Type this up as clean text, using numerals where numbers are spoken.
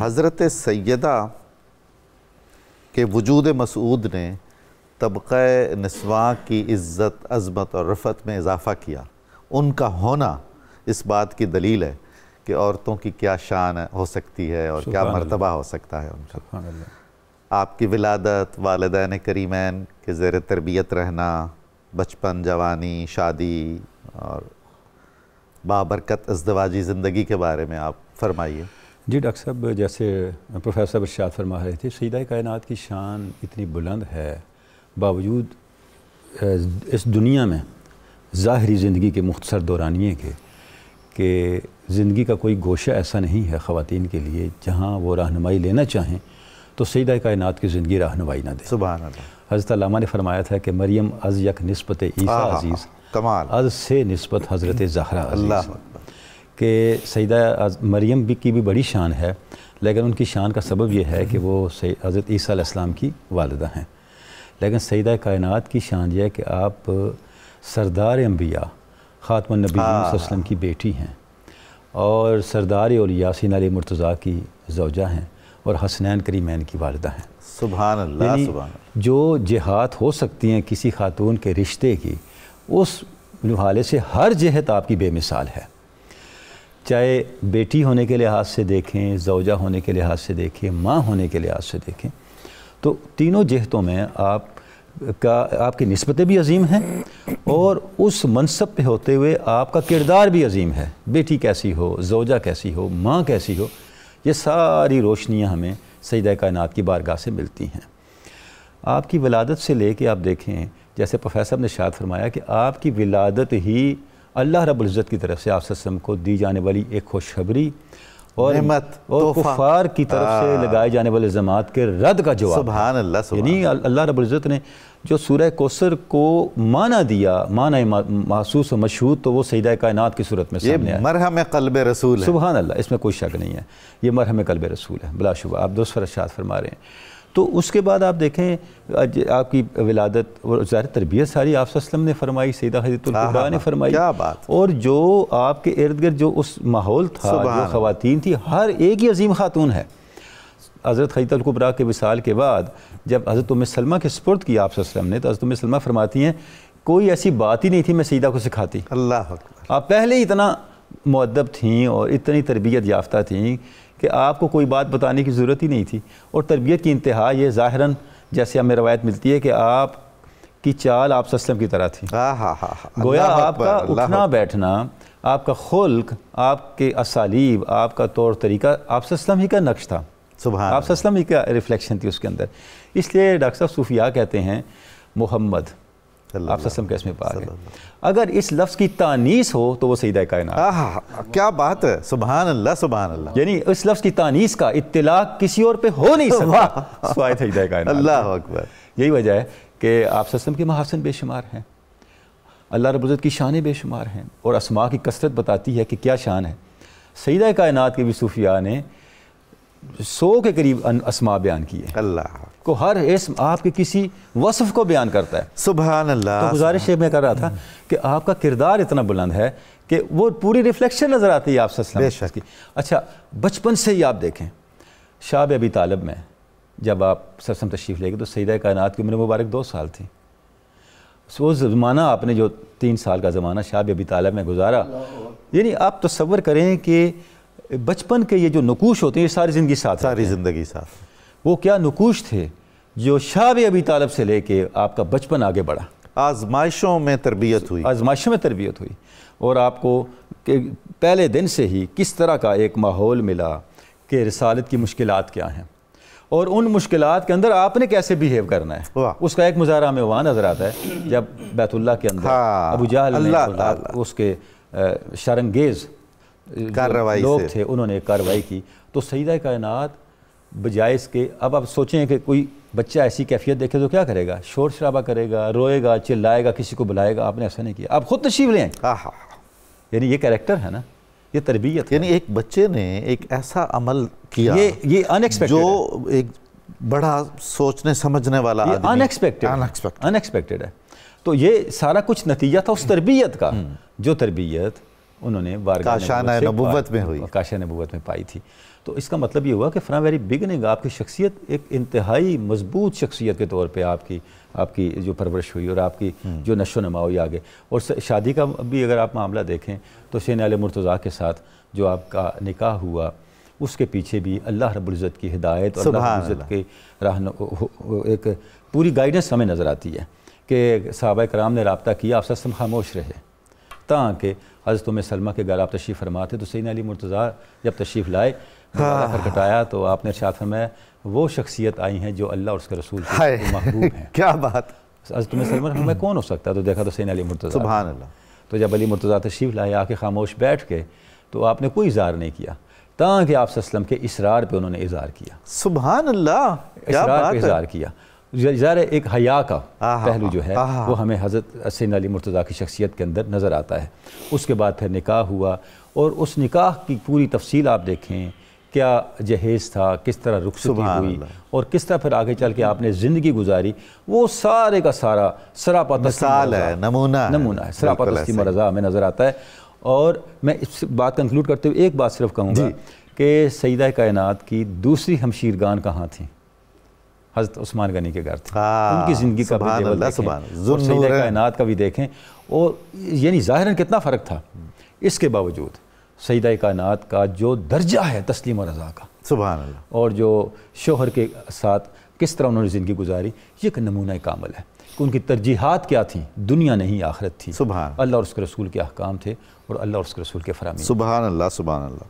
حضرت سیدہ کے وجود مسعود نے طبقہ نسواں کی عزت، عظمت اور رفعت میں اضافہ کیا۔ ان کا ہونا اس بات کی دلیل ہے کہ عورتوں کی کیا شان ہو سکتی ہے اور کیا مرتبہ ہو سکتا ہے ان کا۔ سبحان اللہ۔ آپ کی ولادت، والدین کریمین کے زیر تربیت رہنا، بچپن، جوانی، شادی اور بابرکت ازدواجی زندگی کے بارے میں آپ فرمائیے۔ جی ڈاکٹر صاحب، جیسے پروفیسر ارشاد فرما رہے تھے، سیدہ کائنات کی شان اتنی بلند ہے باوجود اس دنیا میں ظاہری زندگی کے مختصر دورانیے کے، کہ زندگی کا کوئی گوشہ ایسا نہیں ہے خواتین کے لیے جہاں وہ رہنمائی لینا چاہیں تو سیدہ کائنات کی زندگی رہنمائی نہ دے۔ سبحان اللہ۔ حضرت علامہ نے فرمایا تھا کہ مریم از یک نسبت عیسیٰ عزیز، کمال، از سے نسبت حضرت زہرا عزیز۔ اللہ اکبر۔ کہ سیدہ مریم کی بھی بڑی شان ہے، لیکن ان کی شان کا سبب یہ ہے کہ وہ حضرت عیسیٰ علیہ السلام کی والدہ ہیں۔ لیکن سیدہ کائنات کی شان یہ ہے کہ آپ سردار انبیاء خاتم النبیین صلی اللہ علیہ وسلم کی بیٹی ہیں، اور سردار اولیاء سیدنا علی مرتضیٰ کی زوجہ ہیں، اور حسنین کریمین کی والدہ ہیں۔ سبحان اللہ، یعنی سبحان اللہ۔ جو جہات ہو سکتی ہیں کسی خاتون کے رشتے کی، اس حوالے سے ہر جہت آپ کی بے مثال ہے، چاہے بیٹی ہونے کے لحاظ سے دیکھیں، زوجہ ہونے کے لحاظ سے دیکھیں، ماں ہونے کے لحاظ سے دیکھیں، تو تینوں جہتوں میں آپ کی نسبتیں بھی عظیم ہیں، اور اس منصب پہ ہوتے ہوئے آپ کا کردار بھی عظیم ہے۔ بیٹی کیسی ہو، زوجہ کیسی ہو، ماں کیسی ہو، یہ ساری روشنیاں ہمیں سیدہ کائنات کی بارگاہ سے ملتی ہیں۔ آپ کی ولادت سے لے کے آپ دیکھیں، جیسے پروفیسر نے ارشاد فرمایا کہ آپ کی ولادت ہی اللہ رب العزت کی طرف سے آپ صلی اللہ علیہ وسلم کو دی جانے والی ایک خوشخبری اور کفار کی طرف سے لگائے جانے والے الزامات کے رد کا جواب۔ سبحان اللہ، سبحان یعنی اللہ رب العزت نے جو سورہ کوثر کو معنی دیا، معنی محسوس و مشہود، تو وہ سیدہ کائنات کی صورت میں سامنے آیا۔ یہ مرہم قلب رسول ہے۔ سبحان اللہ، اس میں کوئی شک نہیں ہے، یہ مرہم قلب رسول ہے بلا شبہ، آپ درست ارشاد فرما رہے ہیں۔ تو اس کے بعد آپ دیکھیں آپ کی ولادت اور ظاہر تربیت ساری آپ صلی اللہ علیہ وسلم نے فرمائی، سیدہ حضرت الکبریٰ نے فرمائی، کیا بات، اور جو آپ کے ارد گرد جو اس ماحول تھا، جو خواتین تھی، ہر ایک ہی عظیم خاتون ہے۔ حضرت خدیجہ الکبریٰ کے وصال کے بعد جب حضرت ام سلمہ کے سپرد کیا آپ صلی اللہ علیہ وسلم نے، تو حضرت ام سلمہ فرماتی ہیں کوئی ایسی بات ہی نہیں تھی میں سیدہ کو سکھاتی۔ اللہ اکبر۔ آپ پہلے ہی اتنا مؤدب تھیں اور اتنی تربیت یافتہ تھیں کہ آپ کو کوئی بات بتانے کی ضرورت ہی نہیں تھی، اور تربیت کی انتہا یہ ظاہراً جیسے ہمیں روایت ملتی ہے کہ آپ کی چال آپ صلی اللہ علیہ وسلم کی طرح تھی، گویا آپ کا اٹھنا بیٹھنا، آپ کا خلق، آپ کے اسالیب، آپ کا طور طریقہ آپ صلی اللہ علیہ وسلم ہی کا نقش تھا، آپ صلی اللہ علیہ وسلم ہی کا ریفلیکشن تھی اس کے اندر۔ اس لیے ڈاکٹر صاحب صوفیاء کہتے ہیں محمد آپ صلی اللہ علیہ وسلم کا اسم پاک ہے، اگر اس لفظ کی تانیث ہو تو وہ سیدہ کائنات۔ کیا بات ہے، سبحان اللہ، سبحان اللہ۔ یعنی اس لفظ کی تانیث کا اطلاق کسی اور پہ ہو نہیں سکتا سوائے سیدہ کائنات۔ اللہ اکبر۔ یہی وجہ ہے کہ آپ صلی اللہ علیہ وسلم کے محاسن بے شمار ہیں، اللہ رب العزت کی شانیں بے شمار ہیں، اور اسماء کی کثرت بتاتی ہے کہ کیا شان ہے۔ سیدہ کائنات کے بھی صوفیاء نے 100 کے قریب اسماء بیان کیے، اللہ کو ہر اسم آپ کے کسی وصف کو بیان کرتا ہے۔ سبحان اللہ۔ تو گزارش میں کر رہا تھا کہ آپ کا کردار اتنا بلند ہے کہ وہ پوری ریفلیکشن نظر آتی ہے آپ صلی اللہ علیہ وسلم کی۔ اچھا، بچپن سے ہی آپ دیکھیں شاب ابی طالب میں جب آپ صلی اللہ علیہ وسلم تشریف لے گئے تو سیدہ کائنات کی عمر مبارک 2 سال تھی۔ وہ زمانہ آپ نے جو 3 سال کا زمانہ شاب ابی طالب میں گزارا، یعنی آپ تصور کریں کہ بچپن کے یہ جو نقوش ہوتے ہیں یہ ساری زندگی ساتھ، ساری زندگی ساتھ، وہ کیا نقوش تھے جو شاب ابی طالب سے لے کے آپ کا بچپن آگے بڑھا۔ آزمائشوں میں تربیت ہوئی، آزمائشوں میں تربیت ہوئی، اور آپ کو کہ پہلے دن سے ہی کس طرح کا ایک ماحول ملا کہ رسالت کی مشکلات کیا ہیں، اور ان مشکلات کے اندر آپ نے کیسے بیہیو کرنا ہے۔ اس کا ایک مظاہرہ ہمیں وہاں نظر آتا ہے جب بیت اللہ کے اندر ابو جہل نے اس کے شرنگیز لوگ تھے، انہوں نے کارروائی کی، تو سیدہ کائنات بجائے اس کے، اب آپ سوچیں کہ کوئی بچہ ایسی کیفیت دیکھے تو کیا کرے گا، شور شرابہ کرے گا، روئے گا، چلائے گا، کسی کو بلائے گا، آپ نے ایسا نہیں کیا، آپ خود تشریف لے آئیں۔ یعنی یہ کریکٹر ہے نا، یہ تربیت، یعنی ایک بچے نے ایک ایسا عمل کیا یہ انیکسپیکٹڈ، جو ایک بڑا سوچنے سمجھنے والا آدمی، انیکسپیکٹڈ ہے۔ تو یہ سارا کچھ نتیجہ تھا اس تربیت کا، جو تربیت انہوں نے کاشانہ نبوت میں ہوئی، کاشانہ نبوت میں پائی تھی۔ تو اس کا مطلب یہ ہوا کہ فرام ویری بگننگ آپ کی شخصیت ایک انتہائی مضبوط شخصیت کے طور پہ آپ کی جو پرورش ہوئی اور آپ کی جو نشو و نما ہوئی آگے. اور شادی کا بھی اگر آپ معاملہ دیکھیں تو سین علی مرتضیٰ کے ساتھ جو آپ کا نکاح ہوا اس کے پیچھے بھی اللہ رب العزت کی ہدایت اور اللہ رب العزت کے ایک پوری گائیڈنس ہمیں نظر آتی ہے کہ صحابہ کرام نے رابطہ کیا، آپ سسم خاموش رہے تاکہ حضرت ام سلمہ کے گھر آپ تشریف فرما تھے تو سیدنا علی مرتضیٰ جب تشریف لائے کھٹکھٹایا تو آپ نے ارشاد فرمایا وہ شخصیت آئی ہیں جو اللہ اور اس کے رسول کے محبوب ہیں. کیا بات. حضرت ام سلمہ نے کون ہو سکتا تو دیکھا تو سیدنا علی مرتضیٰ. سبحان اللہ. تو جب علی مرتضیٰ تشریف لائے آ کے خاموش بیٹھ کے تو آپ نے کوئی اظہار نہیں کیا تاکہ آپ صلی اللہ علیہ وسلم کے اصرار پہ انہوں نے اظہار کیا. سبحان اللہ. اصرار پہ اظہار کیا. ظاہر ایک حیا کا پہلو جو ہے وہ ہمیں حضرت سیدنا علی مرتضیٰ کی شخصیت کے اندر نظر آتا ہے. اس کے بعد پھر نکاح ہوا اور اس نکاح کی پوری تفصیل آپ دیکھیں کیا جہیز تھا، کس طرح رخصتی ہوئی اور کس طرح پھر آگے چل کے آپ نے زندگی گزاری، وہ سارے کا سارا سراپا مثال ہے، نمونہ ہے، سراپا تسلیم و رضا ہمیں نظر آتا ہے. اور میں اس بات کنکلوڈ کرتے ہوئے ایک بات صرف کہوں گا کہ سیدہ کائنات کی دوسری ہمشیرگان کہاں تھیں؟ حضرت عثمان غنی کے گھر تھے. ان کی زندگی کا بھی لیول دیکھیں اور سیدہ کائنات کا بھی دیکھیں اور یعنی ظاہراً کتنا فرق تھا. اس کے باوجود سیدہ کائنات کا جو درجہ ہے تسلیم و رضا کا، سبحان اللہ، اور جو شوہر کے ساتھ کس طرح انہوں نے زندگی گزاری، یہ ایک نمونہ کامل ہے کہ ان کی ترجیحات کیا تھیں، دنیا نہیں آخرت تھی. سبحان اللہ اور اس کے رسول کے احکام تھے اور اللہ اور اس کے رسول کے فرامین. سبحان اللہ، سبحان اللہ.